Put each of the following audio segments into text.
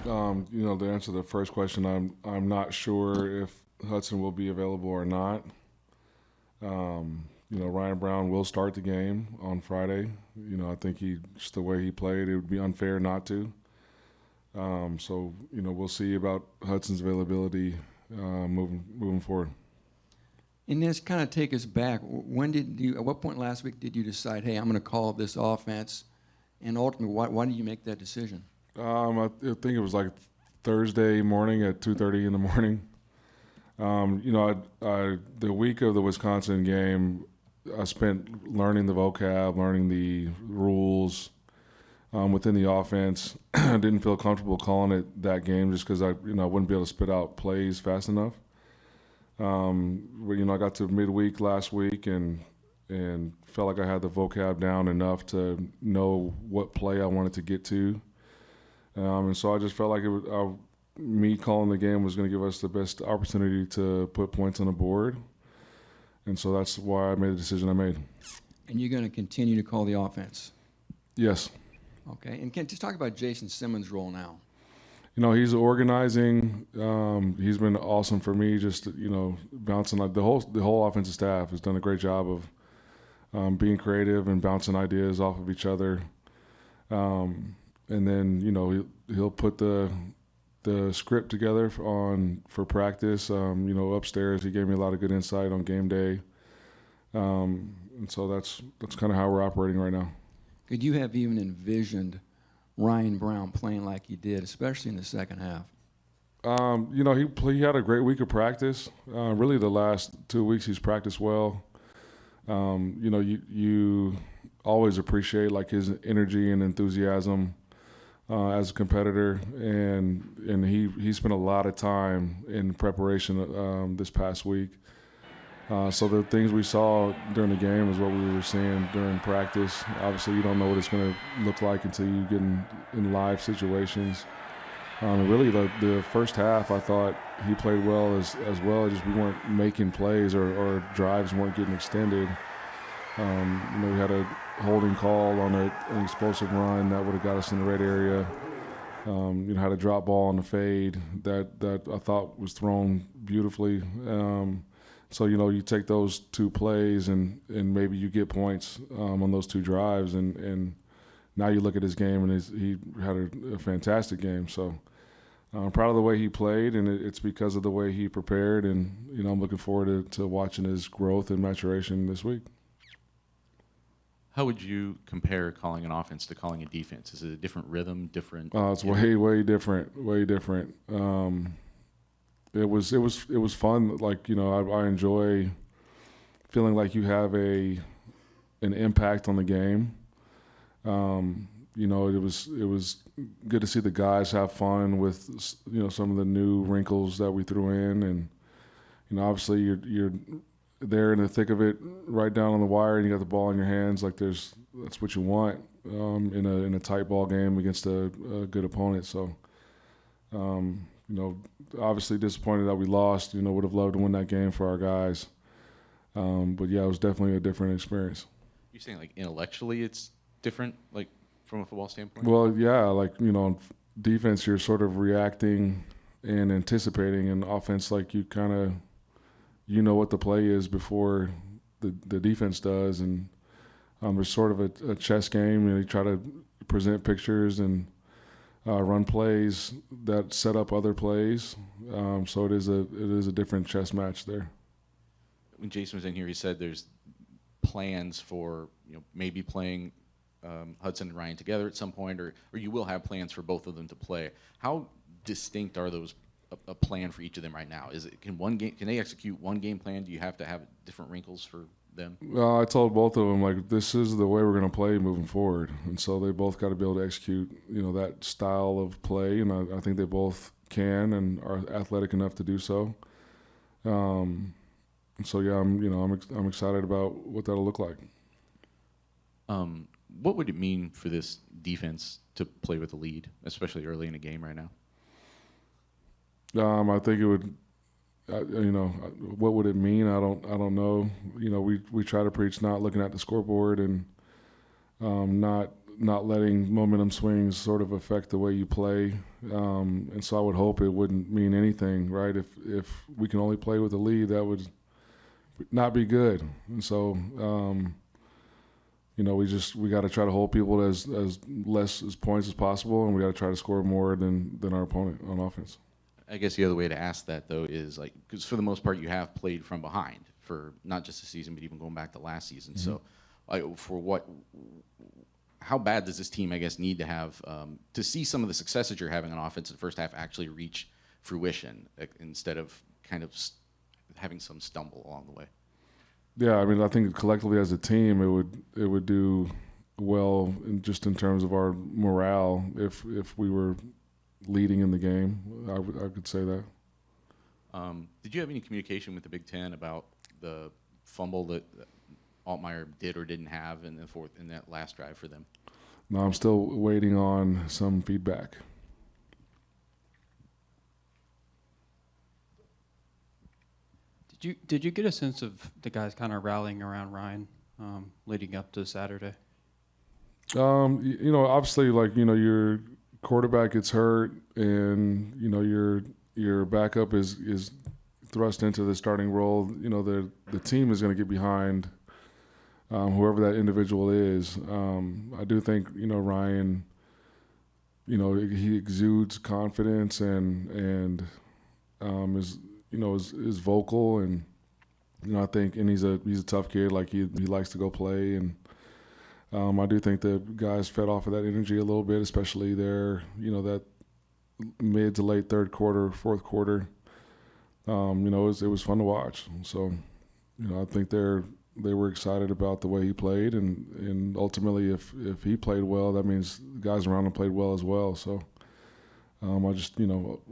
To answer the first question, I'm not sure if Hudson will be available or not. Ryan Brown will start the game on Friday. I think just the way he played, it would be unfair not to. We'll see about Hudson's availability moving forward. And this kind of take us back. At what point last week did you decide, hey, I'm going to call this offense? And ultimately, why did you make that decision? I think it was like Thursday morning at 2:30 in the morning. The week of the Wisconsin game, I spent learning the vocab, learning the rules within the offense. I didn't feel comfortable calling it that game just because I wouldn't be able to spit out plays fast enough. I got to midweek last week and felt like I had the vocab down enough to know what play I wanted to get to. And so I just felt like me calling the game was going to give us the best opportunity to put points on the board. And so that's why I made the decision I made. And you're going to continue to call the offense? Yes. Okay. And just talk about Jason Simmons' role now. He's organizing. He's been awesome for me. Just bouncing. The whole offensive staff has done a great job of being creative and bouncing ideas off of each other. And then he'll put the script together for practice. Upstairs he gave me a lot of good insight on game day. And so that's kind of how we're operating right now. Could you have even envisioned Ryan Brown playing like he did, especially in the second half? He had a great week of practice. Really, the last 2 weeks he's practiced well. You always appreciate like his energy and enthusiasm as a competitor, and he spent a lot of time in preparation this past week. So the things we saw during the game is what we were seeing during practice. Obviously, you don't know what it's going to look like until you get in live situations. Really, the first half, I thought he played well as well. Just we weren't making plays or drives weren't getting extended. We had a holding call on an explosive run that would have got us in the red area. Had a drop ball on the fade that I thought was thrown beautifully. So, you take those two plays and maybe you get points on those two drives. And now you look at his game and he had a fantastic game. So I'm proud of the way he played, and it's because of the way he prepared. And, I'm looking forward to watching his growth and maturation this week. How would you compare calling an offense to calling a defense? Is it a different rhythm, different? It's way different, way different. It was fun. Like, I enjoy feeling like you have an impact on the game. It was good to see the guys have fun with some of the new wrinkles that we threw in, and obviously you're there in the thick of it, right down on the wire, and you got the ball in your hands. Like that's what you want in a tight ball game against a good opponent. So. Obviously disappointed that we lost. Would have loved to win that game for our guys. But yeah, it was definitely a different experience. You're saying like intellectually it's different, like from a football standpoint? Well, yeah, on defense you're sort of reacting and anticipating, and offense like you kind of what the play is before the defense does, and it's sort of a chess game. You try to present pictures and run plays that set up other plays. So it is a different chess match there. When Jason was in here, he said there's plans for maybe playing Hudson and Ryan together at some point, or you will have plans for both of them to play. How distinct are those? A plan for each of them right now? Can they execute one game plan? Do you have to have different wrinkles for them? I told both of them, like, this is the way we're going to play moving forward, and so they both got to be able to execute that style of play, and I think they both can and are athletic enough to do so. So yeah, I'm excited about what that'll look like. What would it mean for this defense to play with a lead, especially early in a game right now? I think it would. What would it mean? I don't know. We try to preach not looking at the scoreboard and not not letting momentum swings sort of affect the way you play. And so I would hope it wouldn't mean anything, right? If we can only play with a lead, that would not be good. And so, we got to try to hold people as less as points as possible, and we got to try to score more than our opponent on offense. I guess the other way to ask that, though, is like, because for the most part you have played from behind for not just the season, but even going back to last season. Mm-hmm. So how bad does this team, I guess, need to have to see some of the successes you're having on offense in the first half actually reach fruition instead of kind of having some stumble along the way? Yeah, I mean, I think collectively as a team, it would do well just in terms of our morale if we were leading in the game. I could say that. Did you have any communication with the Big Ten about the fumble that Altmaier did or didn't have in that last drive for them? No, I'm still waiting on some feedback. Did you get a sense of the guys kind of rallying around Ryan leading up to Saturday? Obviously, your quarterback gets hurt, and your backup is thrust into the starting role. The team is going to get behind whoever that individual is. I do think Ryan. He exudes confidence and is vocal, and I think, and he's a tough kid. Like he likes to go play, and I do think the guys fed off of that energy a little bit, especially there. That mid to late third quarter, fourth quarter. It was fun to watch. So, I think they were excited about the way he played, and ultimately, if he played well, that means the guys around him played well as well. So.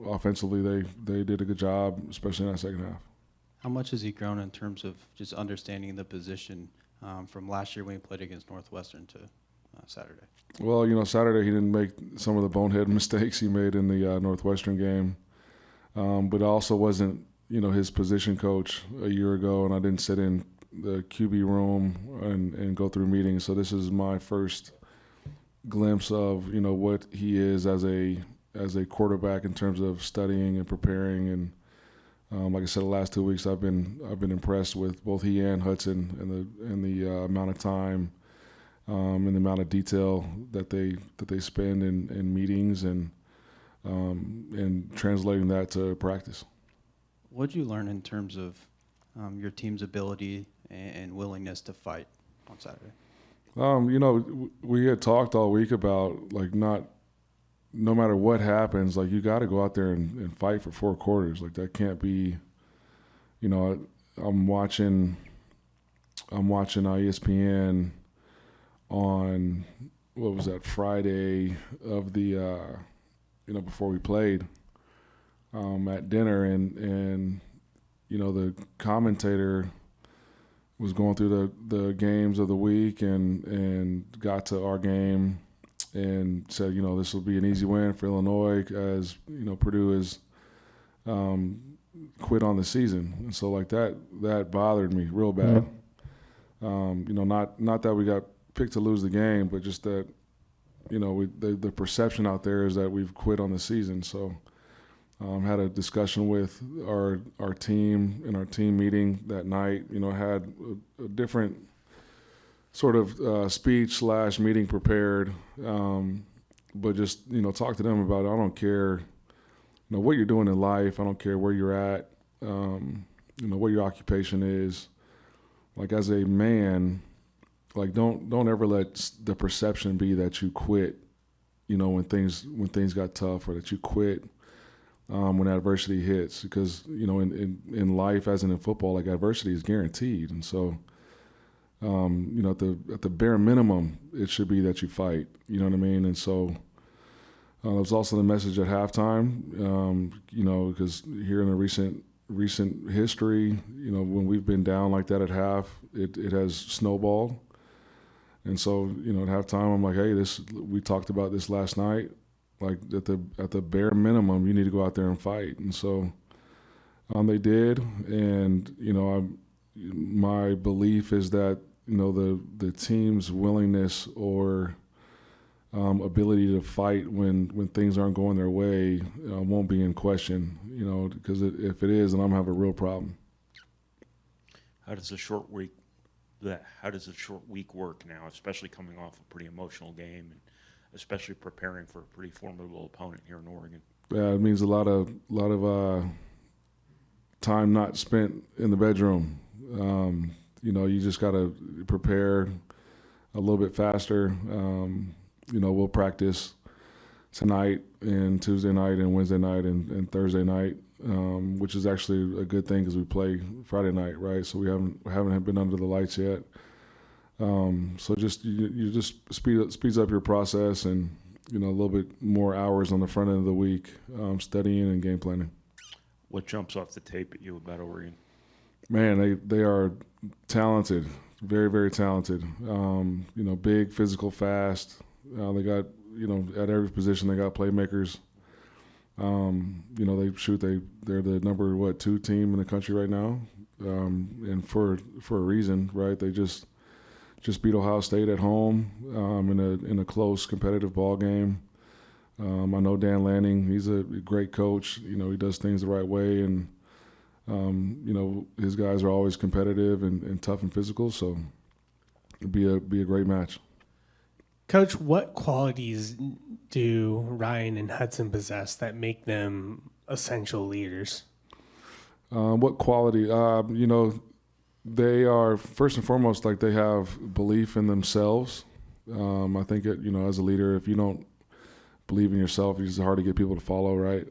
Offensively, they did a good job, especially in that second half. How much has he grown in terms of just understanding the position from last year when he played against Northwestern to Saturday? Well, Saturday he didn't make some of the bonehead mistakes he made in the Northwestern game, but I also wasn't, his position coach a year ago, and I didn't sit in the QB room and go through meetings. So this is my first glimpse of, what he is as a quarterback in terms of studying and preparing, and like I said, the last 2 weeks I've been impressed with both he and Hudson and the amount of time and the amount of detail that they spend in meetings and translating that to practice. What did you learn in terms of your team's ability and willingness to fight on Saturday? We had talked all week about no matter what happens, you got to go out there and fight for 4 quarters. That can't be, I'm watching ESPN on, what was that, Friday of the, before we played at dinner, and the commentator was going through the games of the week and got to our game and said, this will be an easy win for Illinois as, Purdue has quit on the season. And so that bothered me real bad. Not that we got picked to lose the game, but just that, the perception out there is that we've quit on the season. So had a discussion with our team in our team meeting that night, had a different sort of speech / meeting prepared, but just, talk to them about it. I don't care, what you're doing in life. I don't care where you're at, what your occupation is. As a man, don't ever let the perception be that you quit, when things got tough, or that you quit when adversity hits, because, in life, as in football, adversity is guaranteed. And so, at the bare minimum, it should be that you fight. You know what I mean? And so that was also the message at halftime. Because here in the recent history, when we've been down like that at half, it has snowballed. And so, at halftime, I'm like, hey, we talked about this last night. At the bare minimum, you need to go out there and fight. And so they did. And my belief is that the team's willingness or ability to fight when things aren't going their way won't be in question. Because if it is, then I'm gonna have a real problem. How does a short week work now, especially coming off a pretty emotional game and especially preparing for a pretty formidable opponent here in Oregon? Yeah, it means a lot of time not spent in the bedroom. You just got to prepare a little bit faster. We'll practice tonight and Tuesday night and Wednesday night and Thursday night, which is actually a good thing because we play Friday night, right? So we haven't been under the lights yet. So you just speeds up your process and a little bit more hours on the front end of the week, studying and game planning. What jumps off the tape at you about Oregon? Man, they are talented, very, very talented. Big, physical, fast. They got, at every position they got playmakers. They shoot. They're the number 2 team in the country right now, and for a reason, right? They just beat Ohio State at home in a close competitive ball game. I know Dan Lanning. He's a great coach. He does things the right way, and his guys are always competitive and tough and physical. So it'd be a great match. Coach, what qualities do Ryan and Hudson possess that make them essential leaders? What quality? They are, first and foremost, like, they have belief in themselves. I think as a leader, if you don't believe in yourself, it's hard to get people to follow, right?